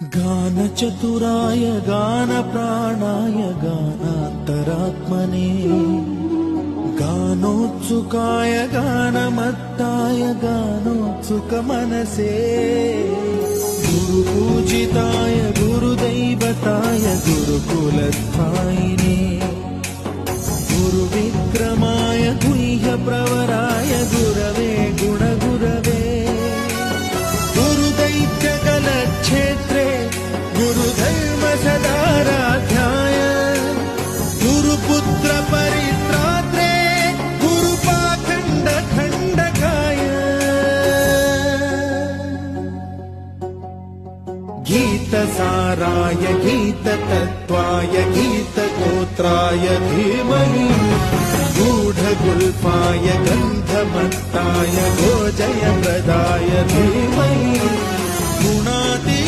गानचतुराय गानप्राणाय गानान्तरात्मने गानोत्सुकाय गानमत्ताय गानोत्सुकमनसे गुरुपूजिताय गुरुदैवताय गुरुकुलस्थायिने गुरुविक्रमाय गुह्यप्रवराय गुरवे गुणगुरवे गुरुदैत्यकलक्षेत्रे गुरुधर्मसदाराध्याय गुरुपुत्र परित्रात्रे गुरुपाखण्डखण्डकाय गीतसाराय गीततत्त्वाय गीतगोत्राय धीमहि गूढगुल्फाय गन्धमत्ताय गोजयप्रदाय धीमहि गुणाति